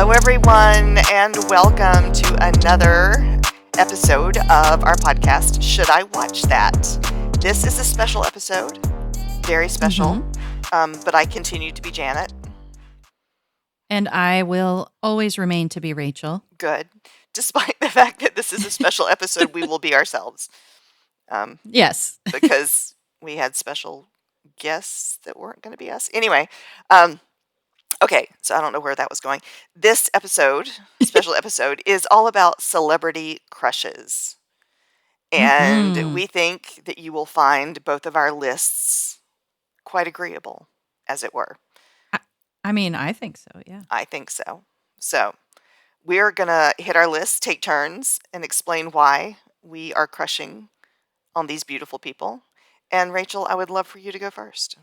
Hello, everyone, and welcome to another episode of our podcast, Should I Watch That? This is a special episode, very special, but I continue to be Janet. And I will always remain to be Rachel. Good. Despite the fact that this is a special episode, we will be ourselves. Yes. Because we had special guests that weren't going to be us. Anyway, okay, so I don't know where that was going. This episode, special episode, is all about celebrity crushes. And we think that you will find both of our lists quite agreeable, as it were. I mean, I think so, yeah. I think so. So we're going to hit our list, take turns, and explain why we are crushing on these beautiful people. And Rachel, I would love for you to go first.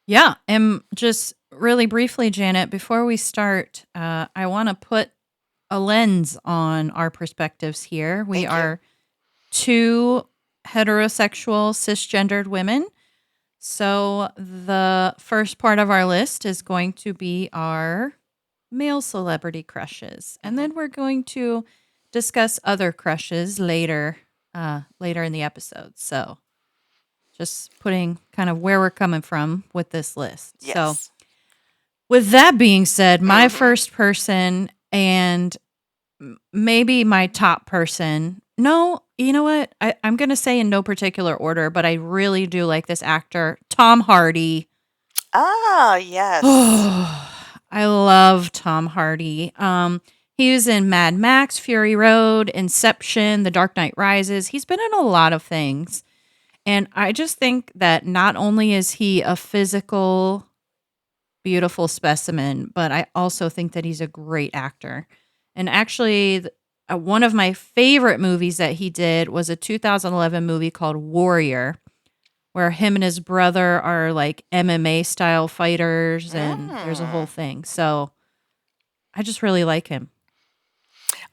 Yeah, and just really briefly, Janet, before we start, I want to put a lens on our perspectives here. We are two heterosexual, cisgendered women. So the first part of our list is going to be our male celebrity crushes. And then we're going to discuss other crushes later in the episode. So just putting kind of where we're coming from with this list. Yes. So with that being said, my first person and maybe my top person. No, you know what? I'm going to say in no particular order, but I really do like this actor, Tom Hardy. Ah, yes. I love Tom Hardy. He was in Mad Max, Fury Road, Inception, The Dark Knight Rises. He's been in a lot of things. And I just think that not only is he a physical, beautiful specimen, but I also think that he's a great actor. And actually, one of my favorite movies that he did was a 2011 movie called Warrior, where him and his brother are like MMA style fighters, and there's a whole thing. So I just really like him.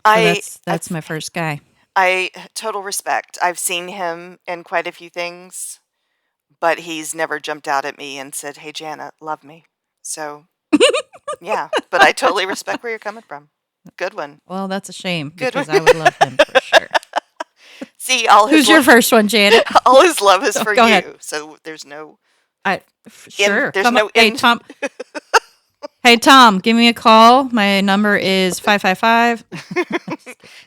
So that's my first guy. I total respect. I've seen him in quite a few things, but he's never jumped out at me and said, "Hey, Janet, love me." So, yeah, but I totally respect where you're coming from. Good one. Well, that's a shame because I would love him for sure. See, who's your first one, Janet? All his love is for Go you. ahead. So there's no. Sure. There's no. Hey, Tom. Hey, Tom, give me a call. My number is 555.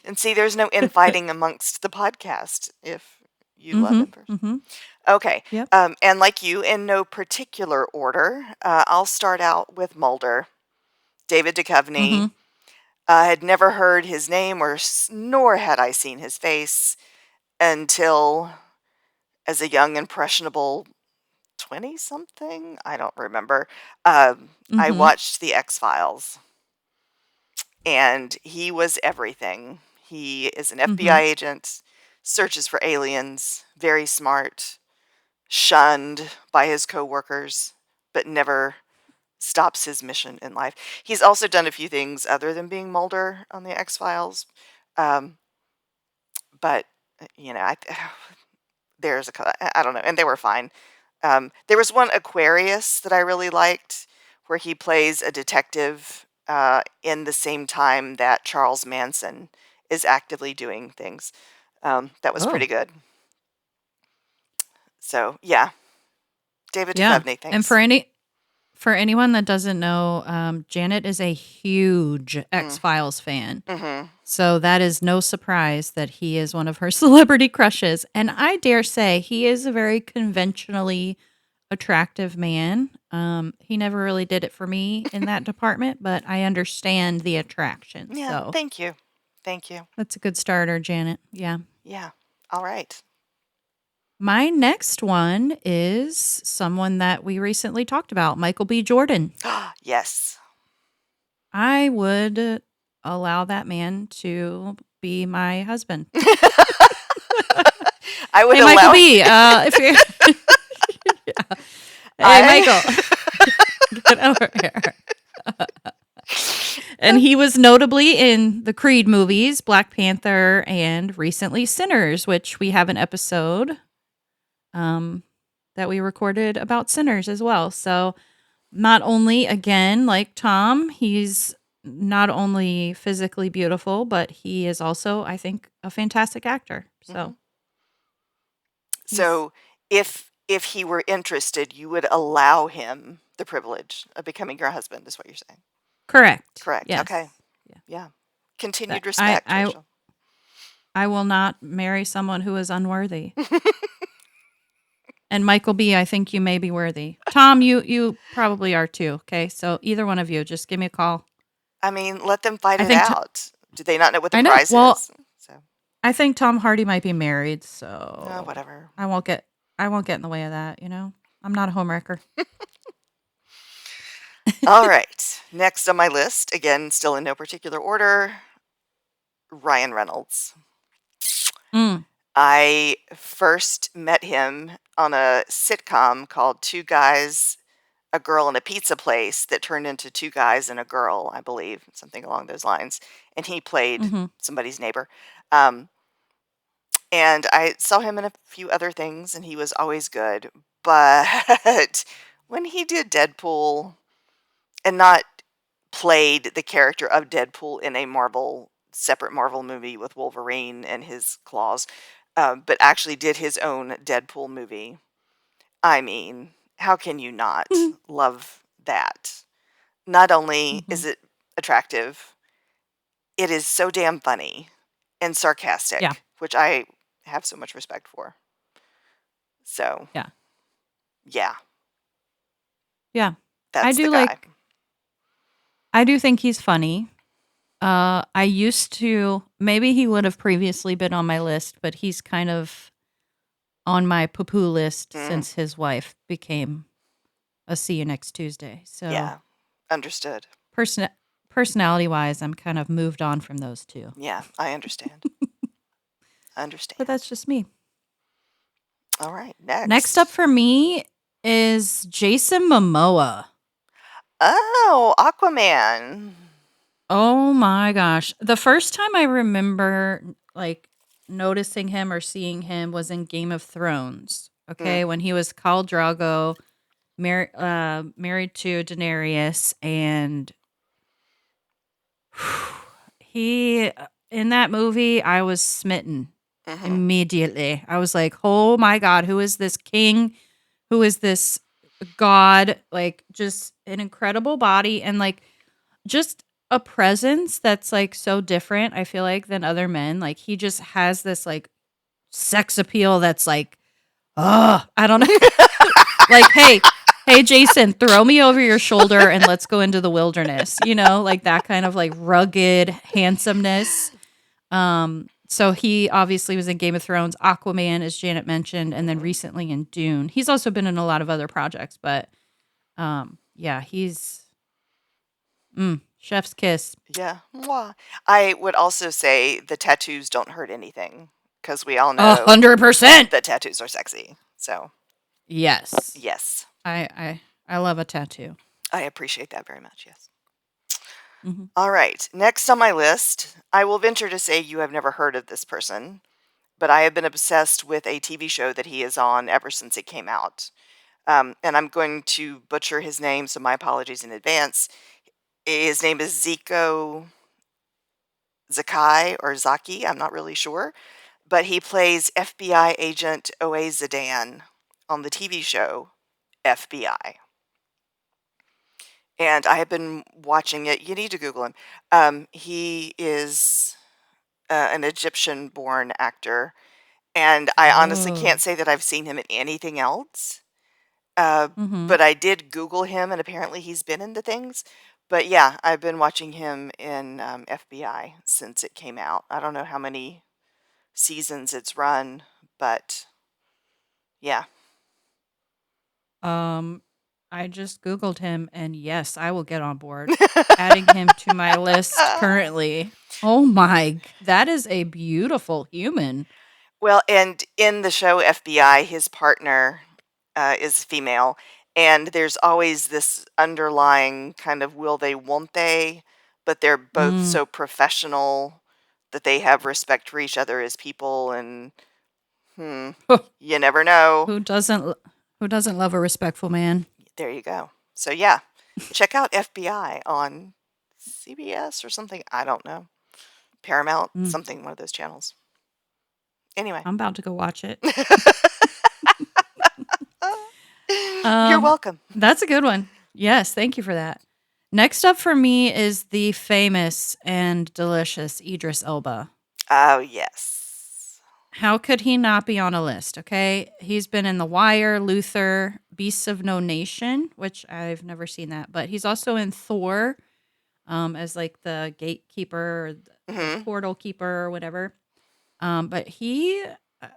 And see, there's no infighting amongst the podcast if you love him first. Okay. Yep. And like you, in no particular order, I'll start out with Mulder, David Duchovny. I had never heard his name nor had I seen his face until as a young, impressionable 20-something. I don't remember. I watched The X-Files, and he was everything. He is an FBI agent, searches for aliens, very smart, shunned by his coworkers, but never stops his mission in life. He's also done a few things other than being Mulder on The X-Files. But, you know, I don't know, and they were fine. There was one, Aquarius, that I really liked, where he plays a detective in the same time that Charles Manson is actively doing things. That was pretty good. So, yeah. David Duchovny, thanks. And for anyone that doesn't know, Janet is a huge X-Files fan. So that is no surprise that he is one of her celebrity crushes. And I dare say he is a very conventionally attractive man. He never really did it for me in that department, but I understand the attraction. Yeah, so thank you. Thank you. That's a good starter, Janet. Yeah. Yeah. All right. My next one is someone that we recently talked about, Michael B. Jordan. Yes. I would allow that man to be my husband. I would hey, allow Michael B. If you're Hey, Michael, get over here. And he was notably in the Creed movies, Black Panther, and recently Sinners, which we have an episode that we recorded about Sinners as well. So not only, again, like Tom, he's not only physically beautiful, but he is also, I think, a fantastic actor. hmm So he's So if he were interested, you would allow him the privilege of becoming your husband, is what you're saying. correct. Correct. Okay. Yes. Yeah. Yeah. That Continued respect, Rachel. I will not marry someone who is unworthy. And Michael B, I think you may be worthy. Tom, you probably are too. Okay, so either one of you, just give me a call. I mean, let them fight I it think out. Do they not know what the I know. prize Well, is? So, I think Tom Hardy might be married, so whatever. I won't get in the way of that. I'm not a homewrecker. All right. Next on my list, again, still in no particular order, Ryan Reynolds. Mm, I first met him on a sitcom called Two Guys, a Girl, and a Pizza Place that turned into Two Guys and a Girl, I believe, something along those lines. And he played hmm somebody's neighbor. Um, and I saw him in a few other things, and he was always good. But when he did Deadpool and not played the character of Deadpool in a separate Marvel movie with Wolverine and his claws, but actually did his own Deadpool movie. I mean, how can you not love that? Not only hmm is it attractive, it is so damn funny and Yeah, sarcastic, which I have so much respect for. So, yeah, yeah, yeah. I that's the do guy. like. I do think he's funny. I used to. Maybe he would have previously been on my list, but he's kind of on my poo-poo list Mm, since his wife became a see you next Tuesday. So yeah, understood. person personality wise, I'm kind of moved on from those two. Yeah, I understand. But Understand. that's just me. All right, Next up next. for me is Jason Momoa. Oh, Aquaman. Oh my gosh. The first time I remember like noticing him or seeing him was in Game of Thrones. Mm, Okay, when he was Khal Drogo, married to Daenerys, and he in that movie I was smitten mhm. immediately. I was like, "Oh my god, who is this king? Who is this god?" Like just an incredible body and like just a presence that's like so different, I feel like, than other men. Like he just has this like sex appeal that's like, oh, I don't know. Like, hey, Jason, throw me over your shoulder and let's go into the wilderness, like that kind of like rugged handsomeness. So he obviously was in Game of Thrones, Aquaman, as Janet mentioned, and then Mhm. recently in Dune. He's also been in a lot of other projects, but yeah, he's chef's kiss. Yeah. Mwah. I would also say the tattoos don't hurt anything because we all know 100%. that tattoos are sexy. So, Yes. yes, I love a tattoo. I appreciate that very much. Yes. Mhm. All right. Next on my list, I will venture to say you have never heard of this person, but I have been obsessed with a TV show that he is on ever since it came out. And I'm going to butcher his name, so my apologies in advance. His name is Zico Zakai or Zaki, I'm not really sure, but he plays FBI agent Oe Zidane on the TV show FBI. And I have been watching it. You need to Google him. He is an Egyptian born actor, and I honestly Oh. can't say that I've seen him in anything else. Uh, Mhm. but I did Google him, and apparently he's been into things. But yeah, I've been watching him in FBI since it came out. I don't know how many seasons it's run, but yeah. Um I just googled him and yes, I will get on board. Adding him to my list currently. Oh my, that is a beautiful human. Well, and in the show FBI, his partner is female, and there's always this underlying kind of will they, won't they, but they're both Mm. so professional that they have respect for each other as people, and you never know. Who doesn't love a respectful man? There you go. So yeah, Check out FBI on CBS or something. I don't know. Paramount, Mm, something, one of those channels. Anyway. I'm about to go watch it. You're Um, welcome. that's a good one. Yes, thank you for that. Next up for me is the famous and delicious Idris Elba. Oh, yes. How could he not be on a list? Okay. He's been in The Wire, Luther, Beasts of No Nation, which I've never seen that, but he's also in Thor as like the gatekeeper or the Hmm. portal keeper or whatever. But uh,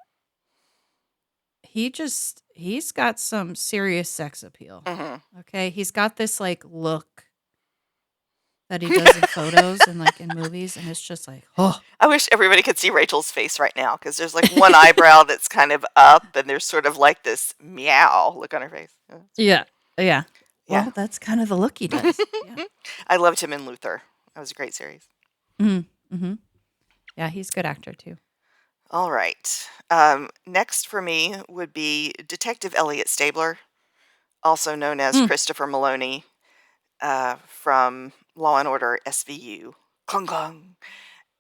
he's got some serious sex appeal. Hmm. Okay. He's got this like look that he does in photos and like in movies, and it's just like, oh. I wish everybody could see Rachel's face right now because there's like one eyebrow that's kind of up, and there's sort of like this meow look on her face. Yeah. Yeah. Yeah. Well, that's kind of the look he does. Yeah. I loved him in Luther. That was a great series. Mm-hmm. Yeah, he's a good actor too. All right. Next for me would be Detective Elliot Stabler, also known as Mm, Christopher Maloney, from Law and Order SVU. Clung clung.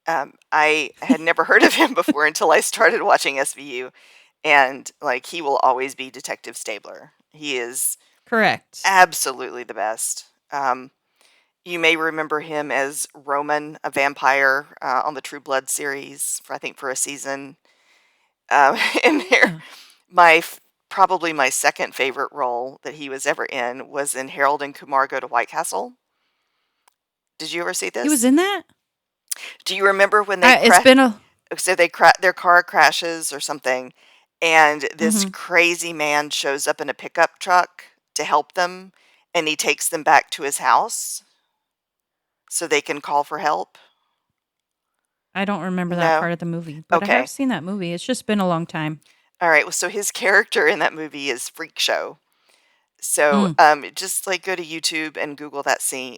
I had never heard of him before until I started watching SVU, and like he will always be Detective Stabler. He is correct. absolutely the best. You may remember him as Roman, a vampire, on the True Blood series, for I think for a season. In there, Yeah. my probably my second favorite role that he was ever in was in Harold and Kumar Go to White Castle. Did you ever see He was this? in that? Do you remember when they It's been a their car crashes or something, and this mhm. crazy man shows up in a pickup truck to help them, and he takes them back to his house so they can call for help? I don't remember that No? part of the movie, but I have Okay. seen that movie. It's just been a long time. All right. Well, so his character in that movie is Freak Show. So, Mm. just like go to YouTube and Google that scene.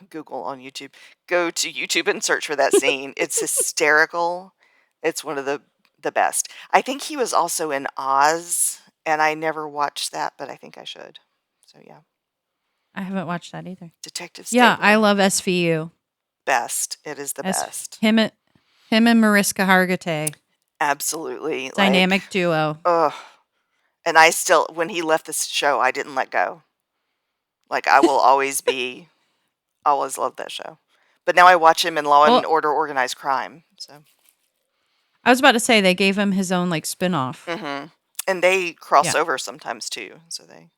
Google on YouTube. Go to YouTube and search for that scene. It's hysterical. It's one of the best. I think he was also in Oz, and I never watched that, but I think I should. So yeah, I haven't watched that either. Detective Yeah, I Stabler, love SVU. best. It is the As best. him and Mariska Hargitay, Absolutely. Like, dynamic duo. ugh. And I still, when he left this show, I didn't let go. Like, I will always love that show. But now I watch him in Law and Well, Order Organized Crime. So, I was about to say they gave him his own like spin-off. hmm, and they cross Yeah. over sometimes too. So they,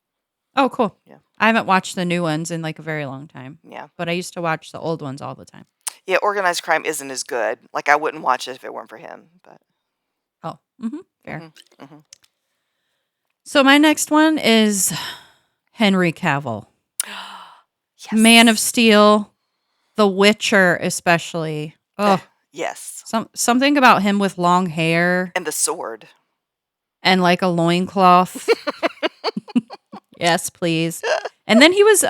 Oh, cool. yeah, I haven't watched the new ones in like a very long time, yeah, but I used to watch the old ones all the time. yeah. Organized Crime isn't as good. Like, I wouldn't watch it if it weren't for him. But, Oh, fair. hmm, hmm. So my next one is Henry Cavill, Man of Yes, Steel, The Witcher, especially. Eh, Oh, yes, something about him with long hair and the sword. and like a loincloth. Yes, please. And then he was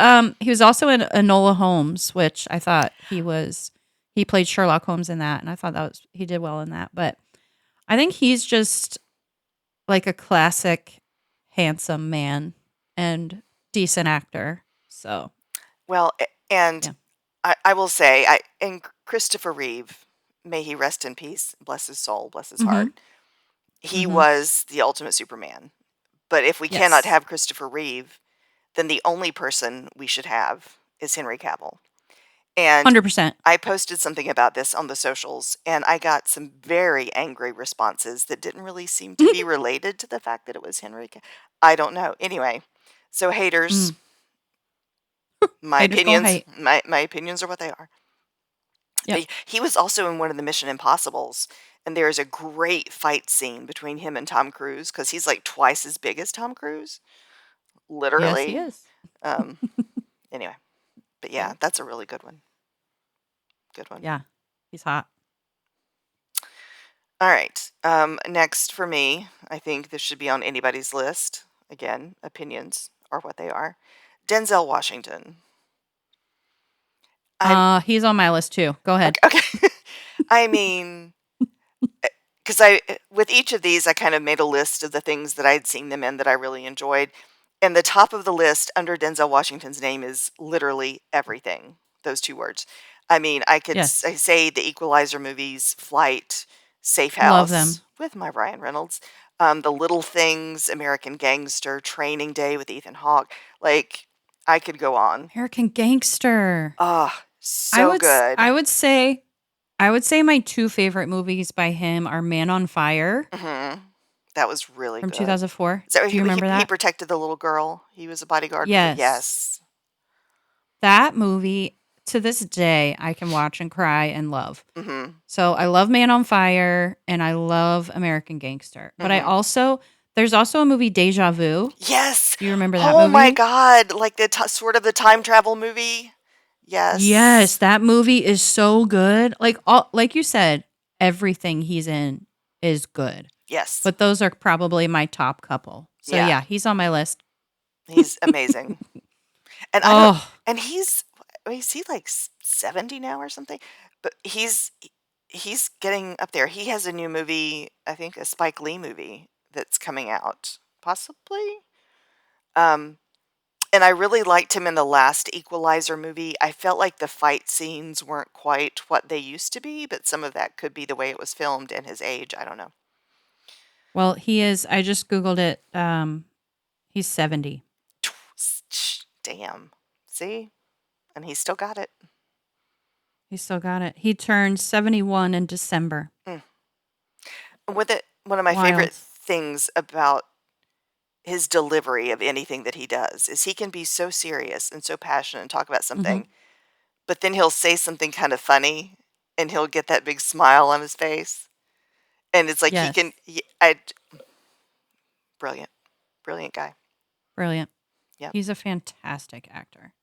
also in Enola Holmes, which I thought he played Sherlock Holmes in that, and I thought he did well in that. But I think he's just like a classic handsome man and decent actor. So Well, and yeah. I will say, and Christopher Reeve, may he rest in peace, bless his soul, bless his Mm-hmm. heart. He Mm-hmm. was the ultimate Superman. But if we cannot Yes. have Christopher Reeve, then the only person we should have is Henry Cavill. And 100%. I posted something about this on the socials, and I got some very angry responses that didn't really seem to be related to the fact that it was Henry. I don't know. Anyway, so haters, Mm. Haters gonna hate. my opinions are what they are. Yep. He was also in one of the Mission Impossibles, and there's a great fight scene between him and Tom Cruise because he's like twice as big as Tom Cruise, Yes, he literally. is. Um, anyway, but yeah, that's a really good one. Good one. Yeah. He's hot. All right. Next for me, I think this should be on anybody's list. Again, opinions are what they are. Denzel Washington. I'm He's on my list too. Go ahead. okay. I mean, because with each of these, I kind of made a list of the things that I'd seen them in that I really enjoyed. And the top of the list under Denzel Washington's name is literally everything. Those 2 words. I mean, I could Yes. say the Equalizer movies, Flight, Safe Love them. House with my Ryan Reynolds, The Little Things, American Gangster, Training Day with Ethan Hawke. Like, I could go on. American Gangster. Ah, so good. I would say my 2 favorite movies by him are Man on Fire Mhm. That was really from good. 2004. Is that Do you remember he that? protected the little girl? He was a bodyguard for the Yes. yes. That movie, to this day, I can watch and cry and love. Mhm. So I love Man on Fire and I love American Gangster. But there's also a movie Deja Vu. Yes. Do you remember that Oh my movie? god, like the sort of the time travel movie? Yes, Yes. that movie is so good. Like you said, everything he's in is good. Yes. But those are probably my top couple. So Yeah. yeah, he's on my list. He's amazing. And I don't Oh, and is he like 70 now or something? But he's getting up there. He has a new movie, I think a Spike Lee movie that's coming out, possibly. Um And I really liked him in the last Equalizer movie. I felt like the fight scenes weren't quite what they used to be, but some of that could be the way it was filmed and his age. I don't know. well, he is. I just Googled it. He's 70. Damn. See? And he still got it. He's still got it. He turned 71 in December. Mm. With it, one of my Wild. favorite things about his delivery of anything that he does is he can be so serious and so passionate and talk about something, but then he'll say something kind of funny and he'll get that big smile on his face. And it's like Yes. brilliant. Brilliant guy. Brilliant. Yep. He's a fantastic actor.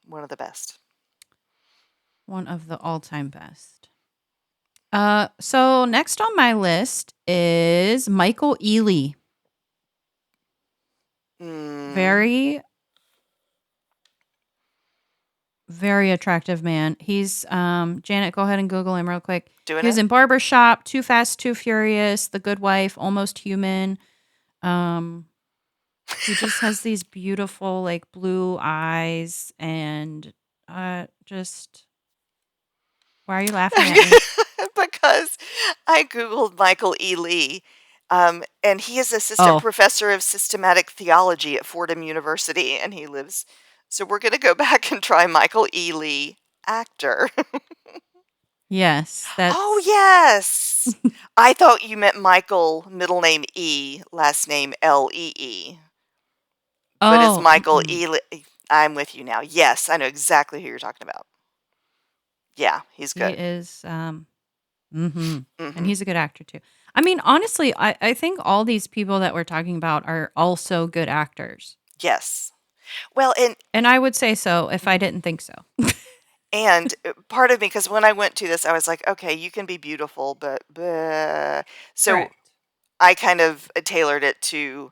One of the best. One of the all-time best. So next on my list is Michael Ealy. Very, very attractive man. He's Janet, go ahead and Google him real quick. He was in Barbershop, Too Fast, Too Furious, The Good Wife, Almost Human. He just has these beautiful, like, blue eyes and just. Why are you laughing at me? Because I Googled Michael Ealy, and he is assistant professor of systematic theology at Fordham University, and he lives. So we're going to go back and try Michael Ealy, actor. Yes. Oh, yes. I thought you meant Michael, middle name E, last name Lee. But it's Michael Ealy. I'm with you now. Yes, I know exactly who you're talking about. Yeah, he's good. He is, and he's a good actor too. I mean, honestly, I think all these people that we're talking about are also good actors. Yes. Well, and I would say so if I didn't think so. And part of me, because when I went to this, I was like, okay, you can be beautiful, but so Correct. I kind of tailored it to,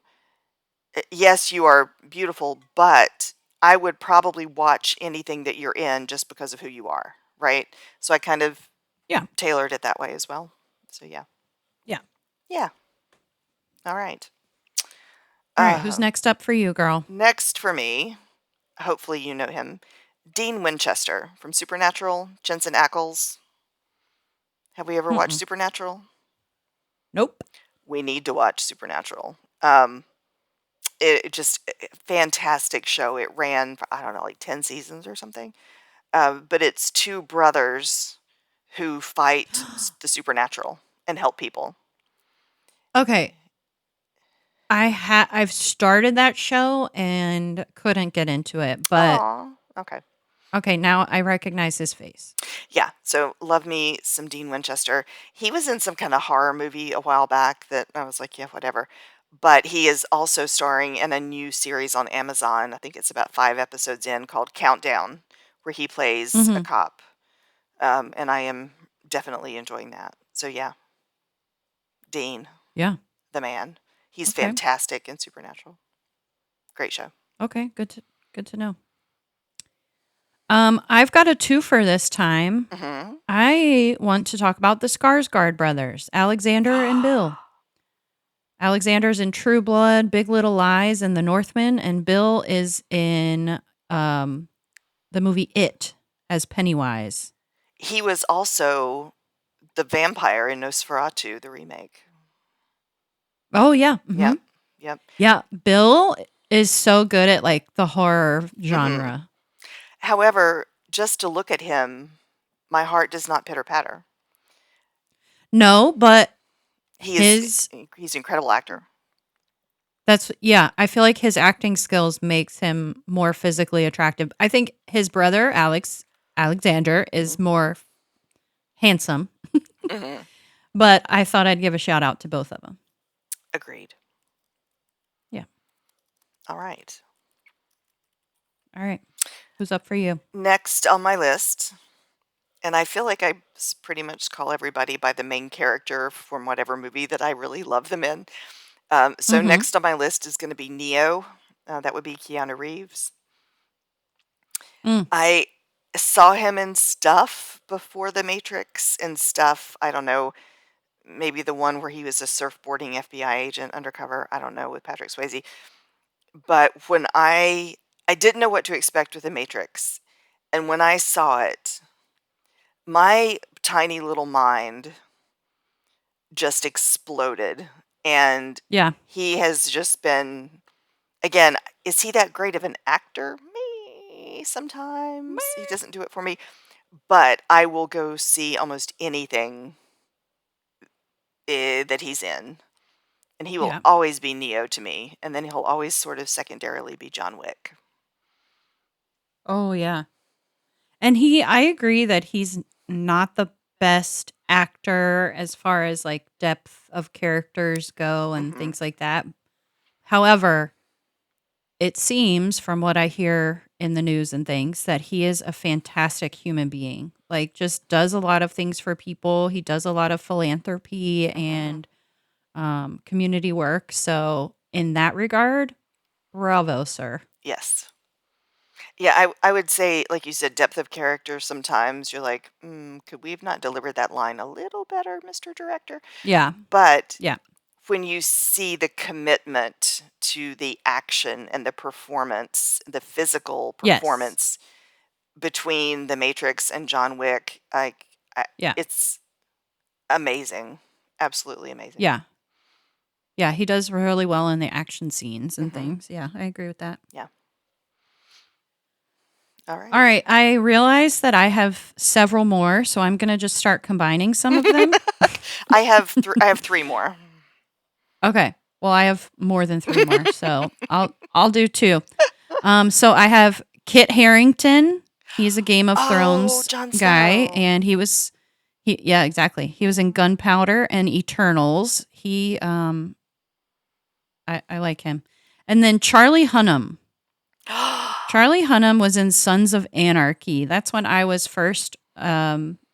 yes, you are beautiful, but I would probably watch anything that you're in just because of who you are, right? So I kind of tailored it that way as well. So yeah. Yeah. All right. All right, who's next up for you, girl? Next for me, hopefully you know him, Dean Winchester from Supernatural, Jensen Ackles. Have we ever watched Supernatural? Nope. We need to watch Supernatural. It just fantastic show. It ran for, I don't know, like 10 seasons or something. But it's 2 brothers who fight the supernatural and help people. Okay. I've started that show and couldn't get into it, but Aww, okay. Okay, now I recognize his face. Yeah, so love me some Dean Winchester. He was in some kind of horror movie a while back that I was like, yeah, whatever. But he is also starring in a new series on Amazon. I think it's about 5 episodes in, called Countdown, where he plays a cop. And I am definitely enjoying that. So yeah, Dean. Yeah. The man. He's fantastic in Supernatural. Great show. Okay, good to know. I've got a twofer this time. I want to talk about the Skarsgård brothers, Alexander and Bill. Alexander's in True Blood, Big Little Lies, and The Northman, and Bill is in um, the movie It as Pennywise. He was also the vampire in Nosferatu, the remake. Oh yeah, Yep. Yep. yeah. Bill is so good at like the horror Mhm. genre. However, just to look at him, my heart does not pitter patter. No, but He's his an incredible actor. I feel like his acting skills makes him more physically attractive. I think his brother Alexander is Mhm. more handsome, Mhm. but I thought I'd give a shout out to both of them. Agreed. Yeah. All right. All right. Who's up for you? Next on my list, and I feel like I pretty much call everybody by the main character from whatever movie that I really love them in. So Mhm. next on my list is going to be Neo. That would be Keanu Reeves. Mm. I saw him in stuff before The Matrix and stuff. I don't know, maybe the one where he was a surfboarding FBI agent undercover. I don't know, with Patrick Swayze. But when I didn't know what to expect with The Matrix, and when I saw it, my tiny little mind just exploded, and Yeah. he has just been, again, is he that great of an actor? Me sometimes. He doesn't do it for me, but I will go see almost anything that he's in, and he will Yeah. always be Neo to me, and then he'll always sort of secondarily be John Wick. Oh yeah. And I agree that he's not the best actor as far as like depth of characters go and Mhm. things like that. However, it seems from what I hear in the news and things that he is a fantastic human being. Like just does a lot of things for people. He does a lot of philanthropy Mhm. and community work. So in that regard, bravo, sir. Yes. Yeah, I would say, like you said, depth of character, sometimes you're like, "Could we have not delivered that line a little better, Mr. Director?" Yeah. But Yeah. when you see the commitment to the action and the performance, the physical Yes. performance between The Matrix and John Wick, I Yeah. it's amazing. Absolutely amazing. Yeah. Yeah, he does really well in the action scenes and Mhm. things. Yeah, I agree with that. Yeah. All All right. right, I realize that I have several more, so I'm going to just start combining some of them. I have 3 more. Okay. Well, I have more than 3 more, so I'll do 2. So I have Kit Harington. He's a Game of Oh, Thrones Jon guy, Snow. and yeah, exactly. He was in Gunpowder and Eternals. I like him. And then Charlie Hunnam. Charlie Hunnam was in Sons of Anarchy. That's when I was first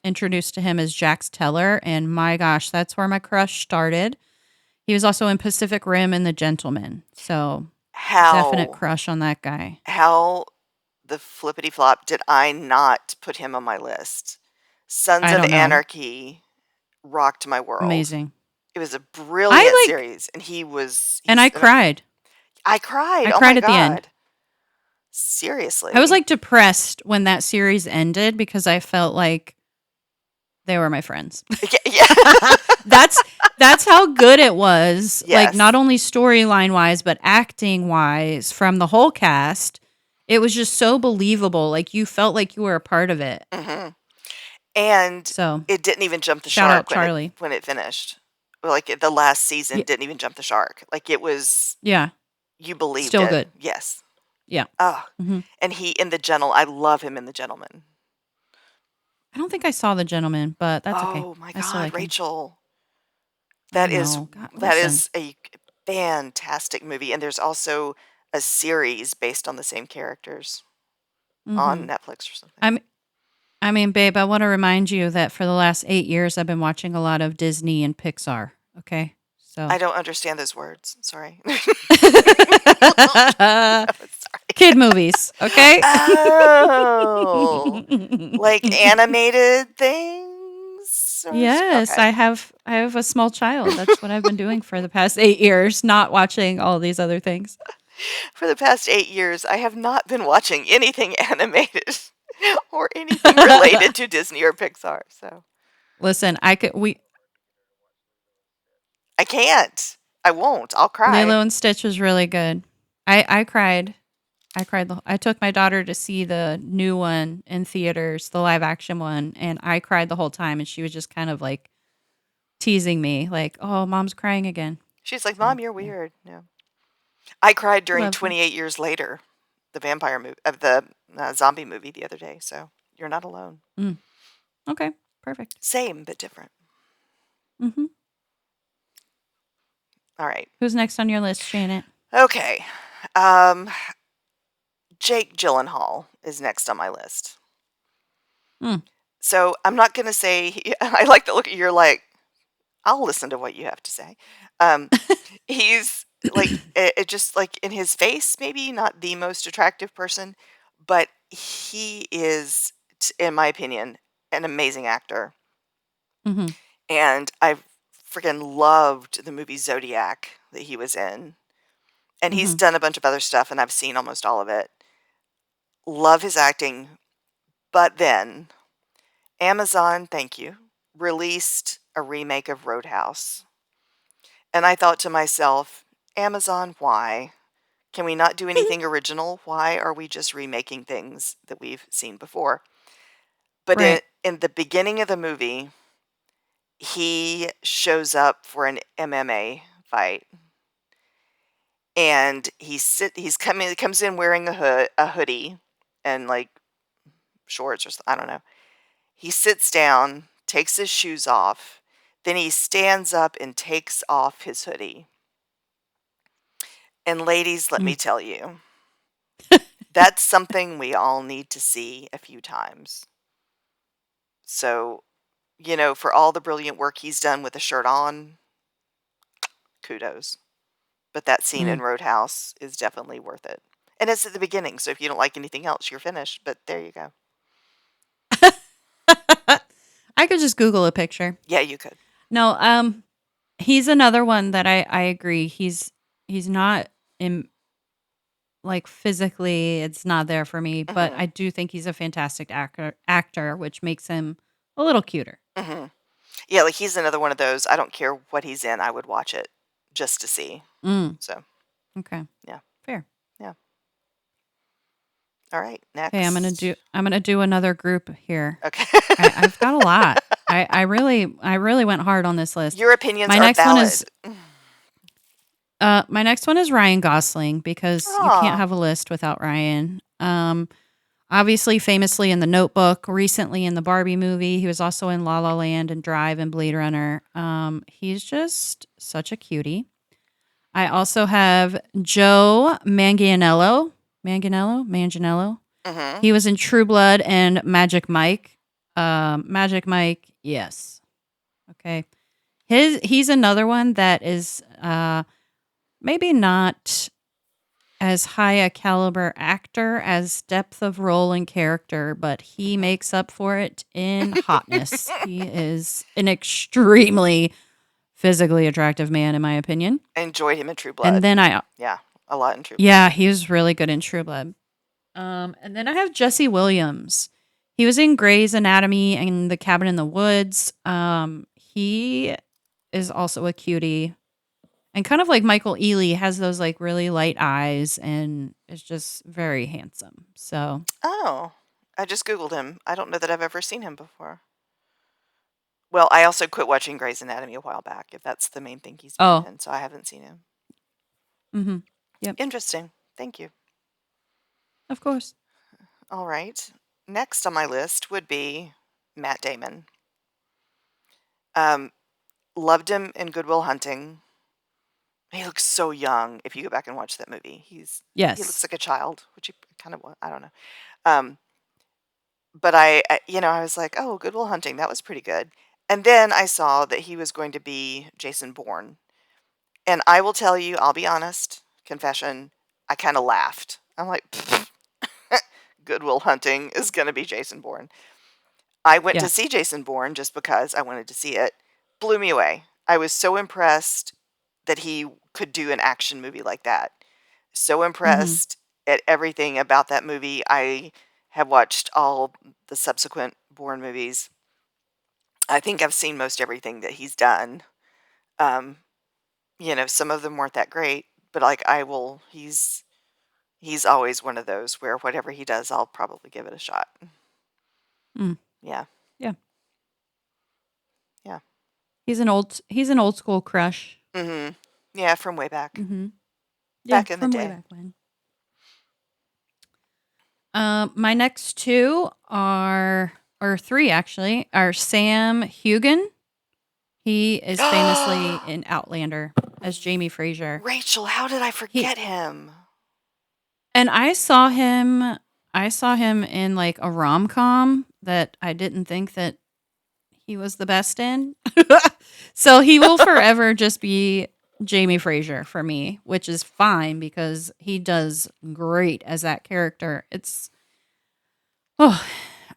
introduced to him as Jax Teller, and my gosh, that's where my crush started. He was also in Pacific Rim and The Gentleman, so definite How crush on that guy. how the flippity flop did I not put him on my list? Sons I of don't know, Anarchy rocked my world. amazing. It was a I brilliant like, series, and and I he's cried. I cried. I Oh my cried at the end. god. I was Seriously. like depressed when that series ended because I felt like they were my friends. Yeah, yeah. that's that's how good it was. Like not Yes. only storyline wise, but acting wise from the whole cast. It was just so believable. Like you felt like you were a part of it. Mhm. And So it didn't even jump the shout out shark Charlie. when it finished. Like, the last season Yeah, didn't even jump the shark. Like, it was, yeah, you believed still it. good. Yes. Yeah. Oh, hmm and he in I love him in The Gentleman. I don't think I saw the gentleman, but that's okay. Oh my I still god, like him. Rachel. I That is know. God, that listen. is a fantastic movie, and there's also a series based on the same characters hmm on Netflix or something. I'm. I mean, babe, I want to remind you that for the last 8 years, I've been watching a lot of Disney and Pixar. Okay, so I don't understand those words. Sorry. kid movies. Okay. Oh, like animated things? Yes, Okay. I have I have a small child. That's what I've been doing for the past 8 years, not watching all these other things. For the past 8 years, I have not been watching anything animated or anything related to Disney or Pixar, so Listen, I can't. I won't. I'll cry. Lilo and Stitch was really good. I cried. I took my daughter to see the new one in theaters, the live action one, and I cried the whole time, and she was just kind of like teasing me, like, "Oh, mom's crying again." She's like, So, "Mom, you're yeah. weird." No. I cried during Love them. 28 Years Later, the vampire movie of the zombie movie the other day, so you're not alone. Mm. Okay, perfect. Same but different. Mhm. All right. Who's next on your list, Janet? Okay. Um, Jake Gyllenhaal is next on my list. Mm. So I'm not going to say, I like the look at you're like, I'll listen to what you have to say. He's like, it just like in his face, maybe not the most attractive person, but he is, in my opinion, an amazing actor. Mhm. And I freaking loved the movie Zodiac that he was in. And he's Mhm. done a bunch of other stuff, and I've seen almost all of it. Love his acting. But then Amazon, thank you, released a remake of Roadhouse. And I thought to myself, Amazon, why? Can we not do anything original? Why are we just remaking things that we've seen before? But Right. in the beginning of the movie, he shows up for an MMA fight. And he comes in wearing a hoodie and like shorts or I don't know. He sits down, takes his shoes off, then he stands up and takes off his hoodie. And ladies, let me Mm. tell you, that's something we all need to see a few times. So, for all the brilliant work he's done with the shirt on, kudos. But that scene in Mm. Roadhouse is definitely worth it. And it's at the beginning, so if you don't like anything else, you're finished. But there you go. I could just Google a picture. Yeah, you could. No, he's another one that I agree. He's not in like physically, it's not there for me, but Mhm. I do think he's a fantastic actor, which makes him a little cuter. Mhm. Yeah, like he's another one of those. I don't care what he's in, I would watch it just to see. Mm. So, Okay. yeah. Fair. Yeah. All right. Okay, Next. I'm gonna do another group here. Okay. I've got a lot. I really went hard on this list. Your opinions My are next one is valid. Ryan Gosling because you can't Aw. have a list without Ryan. Obviously, famously in The Notebook, recently in the Barbie movie. He was also in La La Land and Drive and Blade Runner. He's just such a cutie. I also have Joe Manganiello. Manganiello. Mhm. He was in True Blood and Magic Mike. Magic Mike, yes. Okay. He's another one that is maybe not as high a caliber actor as depth of role and character, but he Mhm. makes up for it in hotness. He is an extremely physically attractive man, in my opinion. I enjoyed him in True And Blood. then Yeah, a lot in True Blood. yeah, he was really good in True Blood. And then I have Jesse Williams. He was in Grey's Anatomy and The Cabin in the Woods. He is also a cutie. And kind of like Michael Ealy, has those like really light eyes and is just very handsome. So, Oh, I just Googled him. I don't know that I've ever seen him before. Well, I also quit watching Grey's Anatomy a while back, if that's the main thing he's been oh, in, so I haven't seen him. yep, Interesting. Thank you. of course. All right. Next on my list would be Matt Damon. Um, Loved him in Good Will Hunting. He looks so young if you go back and watch that movie. He looks Yes. like a child, which he kind of was. I don't know. Um, but I was like, oh, Good Will Hunting, that was pretty good. And then I saw that he was going to be Jason Bourne. And I will tell you, I'll be honest, confession, I kind of laughed. I'm like, Good Will Hunting is going to be Jason Bourne. I went Yeah. to see Jason Bourne just because I wanted to see it. blew me away. I was so impressed that he could do an action movie like that. So Mm-hmm. impressed at everything about that movie. I have watched all the subsequent Bourne movies. I think I've seen most everything that he's done. Um, some of them weren't that great, but like he's always one of those where whatever he does, I'll probably give it a shot. Mm. Yeah. Yeah. Yeah. He's an old school crush. Mhm. Yeah, from way back. Mm-hmm. Yeah, Back in the from way day. back when. My next two are, or three actually, are Sam Hugan. He is famously in Outlander as Jamie Fraser. Rachel, how did I He forget him? and I saw him in like a rom-com that I didn't think that he was the best in. So he will forever just be Jamie Fraser for me, which is fine because he does great as that character. Oh,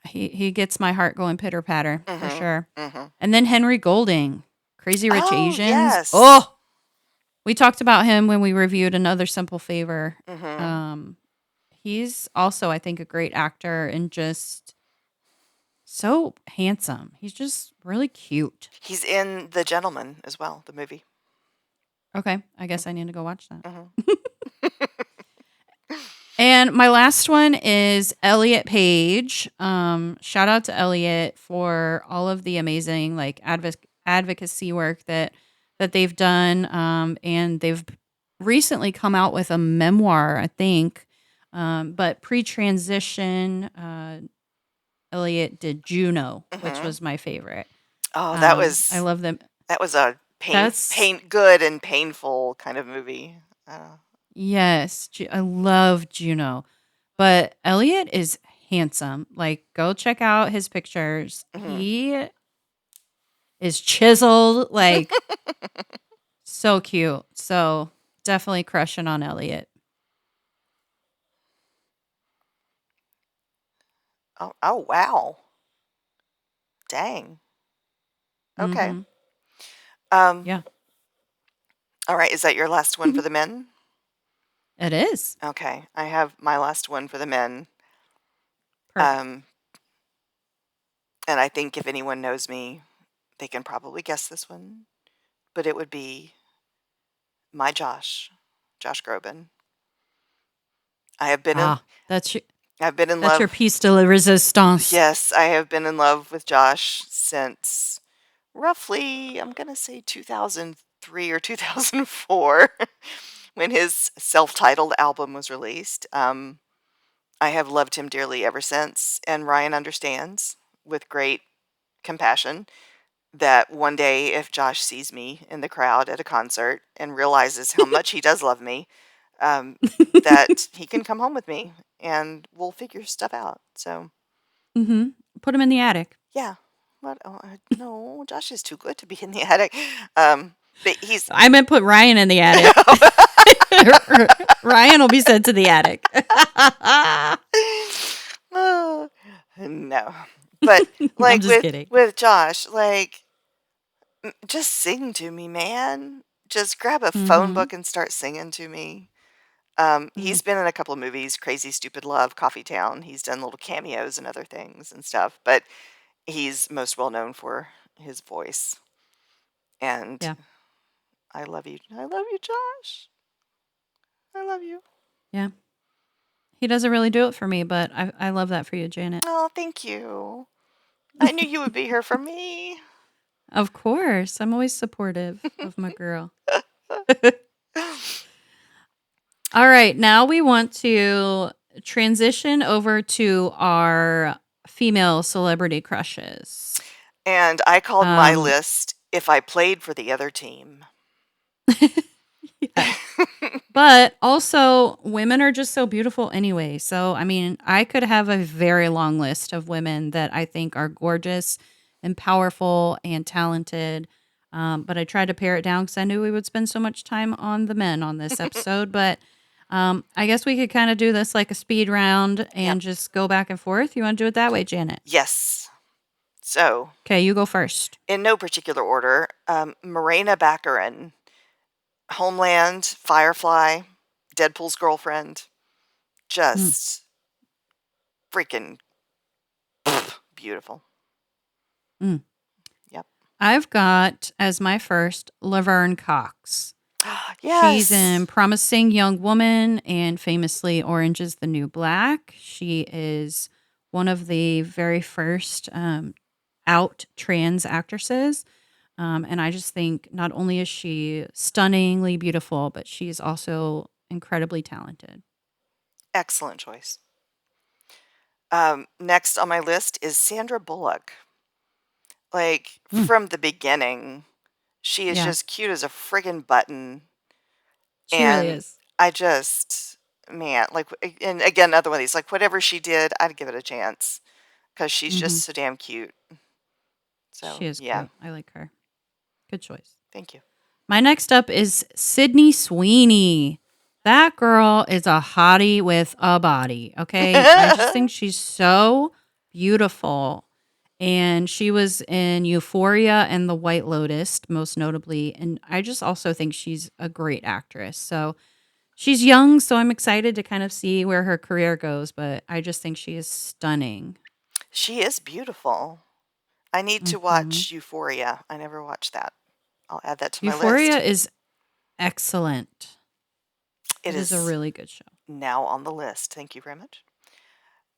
he gets my heart going pitter patter for Mhm. sure. Mhm. And then Henry Golding, Crazy Rich Oh, Asians. yes. Oh, we talked about him when we reviewed Another Simple Favor. Mhm. Um, he's also, I think, a great actor and just so handsome. He's just really cute. He's in The Gentleman as well, the movie. Okay, I guess I need to go watch that. Mhm. And my last one is Elliot Page. Shout out to Elliot for all of the amazing like advocacy work that they've done. And they've recently come out with a memoir, I think. But pre-transition, Elliot did Juno, which Mhm. was my favorite. Oh, I love them. that was a That's good and painful kind of movie. Yes, I love Juno. But Elliot is handsome. Like, go check out his pictures. Mhm. He is chiseled, like, so cute. So, definitely crushing on Elliot. Oh, wow. Dang. Okay. Mm-hmm. Um, Yeah, all right, is that your last one for the men? it is. Okay, I have my last one for the men. Perfect. Um, and I think if anyone knows me, they can probably guess this one, but it would be my Josh Groban. I have been in Ah, that's your, I've been in that's your love. piece de la resistance. Yes, I have been in love with Josh since roughly, I'm gonna say 2003 or 2004, when his self-titled album was released. I have loved him dearly ever since, and Ryan understands with great compassion that one day if Josh sees me in the crowd at a concert and realizes how much he does love me, um, that he can come home with me and we'll figure stuff out. So, Mm-hmm. Put him in the attic. yeah. What? Oh, no, Josh is too good to be in the attic. But he's I meant put Ryan in the attic. Ryan will be sent to the attic. Oh, no. But I'm like just kidding. with Josh, like just sing to me, man. Just grab a phone Mm-hmm. book and start singing to me. Mm. He's been in a couple of movies, Crazy Stupid Love, Coffee Town. He's done little cameos and other things and stuff, but he's most well known for his voice. And Yeah. I love you. I love you, Josh. I love you. Yeah. He doesn't really do it for me, but I love that for you, Janet. Oh, thank you. I knew you would be here for me. Of course. I'm always supportive of my girl. All right. Now we want to transition over to our female celebrity crushes. And I called my Um, list if I played for the other team. yes. But also, women are just so beautiful anyway. So, I mean, I could have a very long list of women that I think are gorgeous and powerful and talented. But I tried to pare it down because I knew we would spend so much time on the men on this episode. But I guess we could kind of do this like a speed round Yep. and just go back and forth. You want to do it that way, Janet? Yes. So, Okay, you go first. in no particular order, Morena Baccarin, Homeland, Firefly, Deadpool's girlfriend, Mm. just freaking beautiful. Mm. Yep. I've got as my first Laverne Cox. She's in Yes. Promising Young Woman and famously Orange is the New Black. She is one of the very first out trans actresses. And I just think not only is she stunningly beautiful, but she's also incredibly talented. Excellent choice. Next on my list is Sandra Bullock. Like, Mm, from the beginning, she is yeah, just cute as a friggin' button. she really And is. I just, man, like, and again, another one of these, like, whatever she did, I'd give it a chance because she's just Hmm. so damn cute. She So, is yeah, cute. I like her. Good choice. thank you. My next up is Sydney Sweeney. That girl is a hottie with a body. Okay. I just think she's so beautiful. And she was in Euphoria and The White Lotus, most notably. And I just also think she's a great actress. So she's young. So I'm excited to kind of see where her career goes. But I just think she is stunning. She is beautiful. I need to Hmm. watch Euphoria. I never watched that. I'll add that to my Euphoria list. is excellent. It It is a is really good show. now on the list. Thank you very much.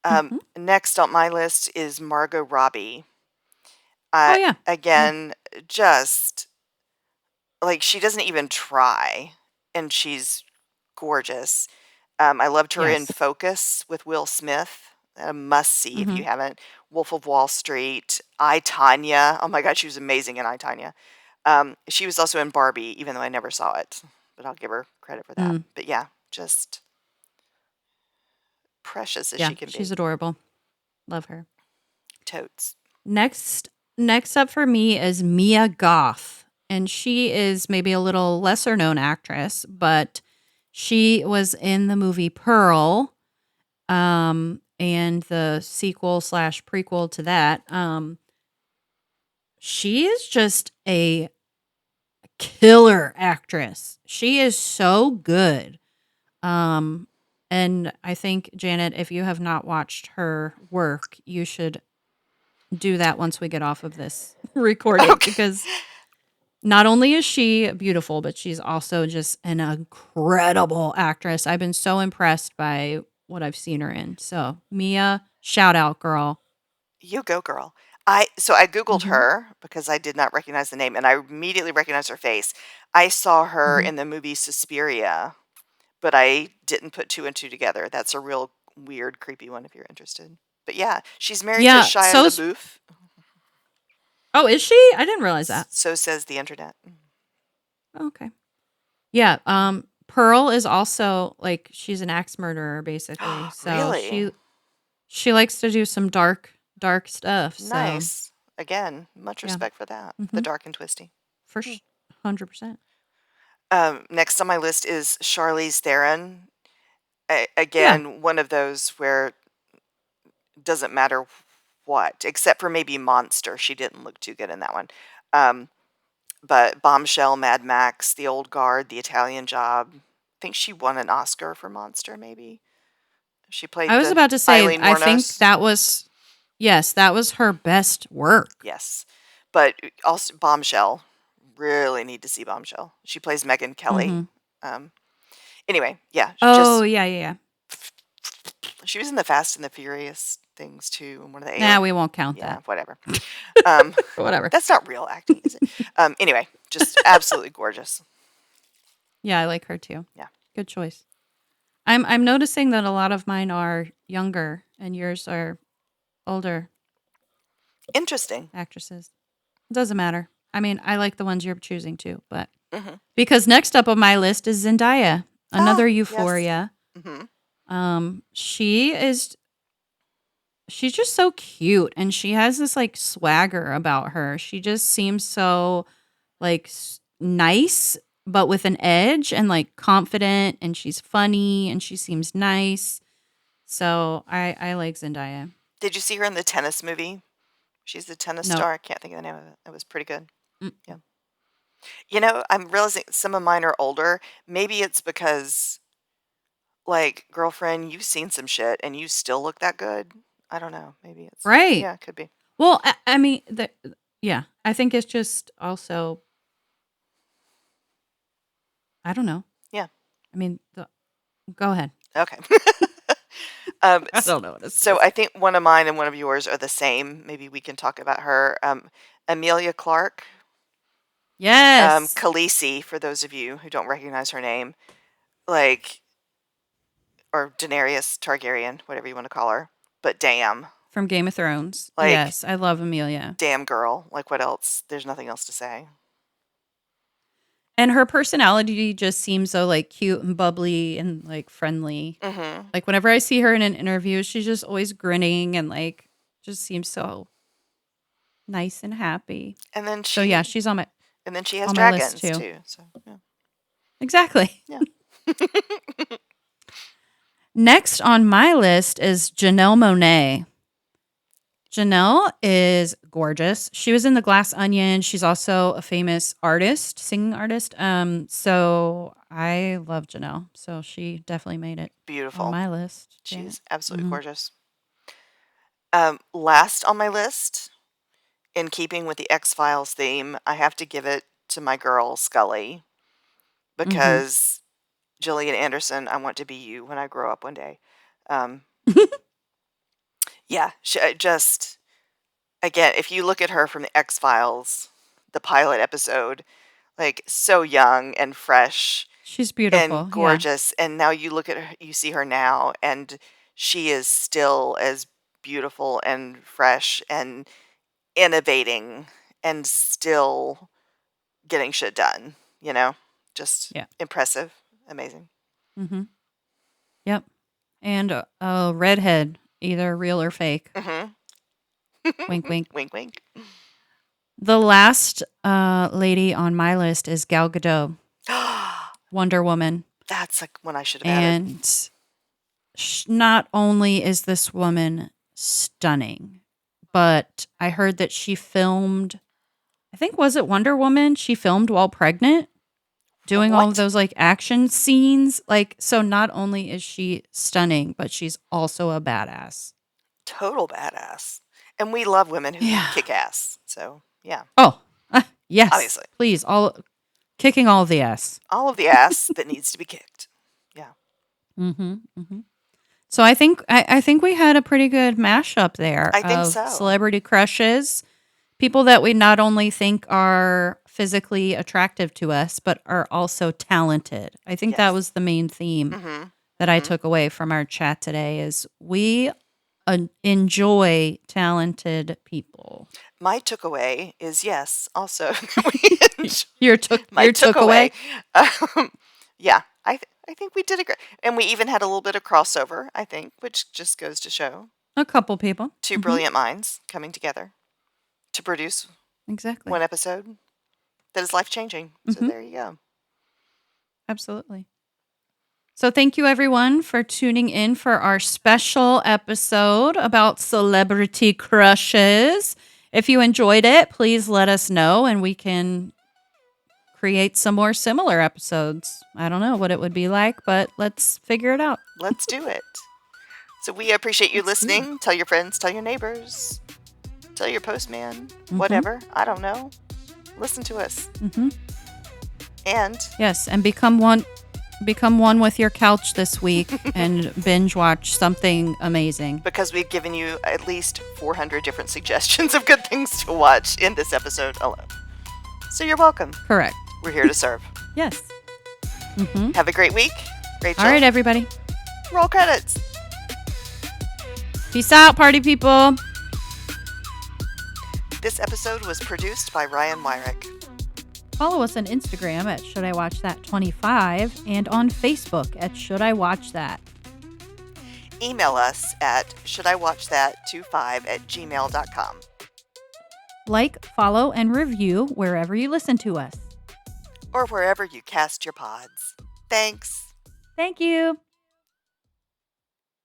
Hmm. Next on my list is Margot Robbie. Oh, yeah. Yeah. Again, just like she doesn't even try, and she's gorgeous. I loved her in Yes. Focus with Will Smith. A must see if Hmm. you haven't. Wolf of Wall Street. I Tanya. Oh my God, she was amazing in I Tanya. She was also in Barbie, even though I never saw it, but I'll give her credit for that. Mm, But yeah, just precious as yeah, she can she's be. adorable. Love her. Totes. Next, next up for me is Mia Goth, and she is maybe a little lesser known actress, but she was in the movie Pearl, and the sequel slash prequel to that. She is just a killer actress. She is so good. Um, and I think Janet, if you have not watched her work, you should do that once we get off of this recording Okay. because not only is she beautiful, but she's also just an incredible actress. I've been so impressed by what I've seen her in. So, Mia, shout out, girl. You go, girl. I googled Hmm. her because I did not recognize the name, and I immediately recognized her face. I saw her Hmm. in the movie Suspiria, but I didn't put two and two together. That's a real weird, creepy one if you're interested. But yeah, she's married to Yeah. Shia LaBeouf. Oh, is she? I didn't realize that. So says the internet. Okay. Yeah. Pearl is also like she's an axe murderer basically. So Really? she likes to do some dark stuff. So Nice. Again, much yeah. respect for that. The Hmm. dark and twisty. For Hmm. 100%. Next on my list is Charlize Theron. Yeah. Again, one of those where doesn't matter what, except for maybe Monster. She didn't look too good in that one. Um, but Bombshell, Mad Max, The Old Guard, The Italian Job. I think she won an Oscar for Monster, maybe. She I played was the about to say, Eileen I think Wuornos. that was, yes, that was her best work. Yes. But also Bombshell. Really need to see Bombshell. she plays Megan Kelly. Hmm. Um, anyway, yeah, Oh, just yeah, yeah, yeah. she was in the Fast and the Furious things too, and one of the Nah, alien. we won't count Yeah, that. whatever. Um, Whatever. that's not real acting, is it? Anyway, just absolutely gorgeous. Yeah, I like her too. Yeah. Good choice. I'm noticing that a lot of mine are younger and yours are older Interesting. actresses. It doesn't matter. I mean, I like the ones you're choosing too, but Hmm. because next up on my list is Zendaya, another Ah, yes. Euphoria. Hmm. She is she's just so cute and she has this like swagger about her. She just seems so like nice but with an edge and like confident and she's funny and she seems nice. So I like Zendaya. Did you see her in the tennis movie? She's the tennis No. star. I can't think of the name of it. It was pretty good. Mm. Yeah. You know, I'm realizing some of mine are older. Maybe it's because, like, girlfriend, you've seen some shit and you still look that good. I don't know. Maybe it's Right. yeah, it could be. Well, I mean, yeah, I think it's just also, I don't know. Yeah. I mean, go ahead. Okay. I don't know what to say. So I think one of mine and one of yours are the same. Maybe we can talk about her. Amelia Clark. Yes. Khaleesi, for those of you who don't recognize her name. Like, or Daenerys Targaryen, whatever you want to call her. But damn. From Game of Thrones. Like, yes, I love Amelia. Damn girl. Like, what else? There's nothing else to say. And her personality just seems so like cute and bubbly and like friendly. Mm-hmm. Like whenever I see her in an interview, she's just always grinning and like just seems so nice and happy. And then So yeah, she's on my and then she has on my dragons list, too. So yeah. Exactly. Yeah. Next on my list is Janelle Monáe. Janelle is gorgeous. She was in The Glass Onion. She's also a famous artist, singing artist. So I love Janelle. So she definitely made it Beautiful. on my list. She's absolutely gorgeous. Last on my list, in keeping with the X-Files theme, I have to give it to my girl Scully, because Gillian Anderson, I want to be you when I grow up one day. Yeah, she just, again, if you look at her from the X-Files, the pilot episode, like so young and fresh. She's beautiful. And gorgeous. Yeah. And now you look at her, you see her now, and she is still as beautiful and fresh and innovating and still getting shit done, you know? Just impressive. Amazing. Mm-hmm. Yep. And a redhead, either real or fake. Wink, wink. Wink, wink. The last lady on my list is Gal Gadot. Wonder Woman. That's like one I should have added. And not only is this woman stunning, but I heard that she filmed, I think, was it Wonder Woman? She filmed while pregnant, doing all of those like action scenes. Like, so not only is she stunning, but she's also a badass. Total badass. And we love women who kick ass. So, yeah. Oh, yes. Obviously. Please, kicking all of the ass. All of the ass that needs to be kicked. Yeah. So I think we had a pretty good mashup there. I think of so. Celebrity crushes, people that we not only think are physically attractive to us, but are also talented. I think that was the main theme that I took away from our chat today. Is we enjoy talented people. My took away is yes. Also, your took away. Yeah, I think we did a great, and we even had a little bit of crossover. I think, which just goes to show a couple people, two brilliant minds coming together to produce one episode that is life changing. So there you go. Absolutely. So thank you everyone for tuning in for our special episode about celebrity crushes. If you enjoyed it, please let us know and we can create some more similar episodes. I don't know what it would be like, but let's figure it out. Let's do it. So we appreciate you listening. Tell your friends, tell your neighbors, tell your postman, whatever. I don't know. Listen to us. And yes, and become one with your couch this week and binge watch something amazing. Because we've given you at least 400 different suggestions of good things to watch in this episode alone. So you're welcome. Correct. We're here to serve. Yes. Have a great week. Rachel. All right, everybody. Roll credits. Peace out, party people. This episode was produced by Ryan Wyrick. Follow us on Instagram at Should I Watch That 25 and on Facebook at Should I Watch That. Email us at shouldIwatchthat25@gmail.com. Like, follow, and review wherever you listen to us. Or wherever you cast your pods. Thanks. Thank you.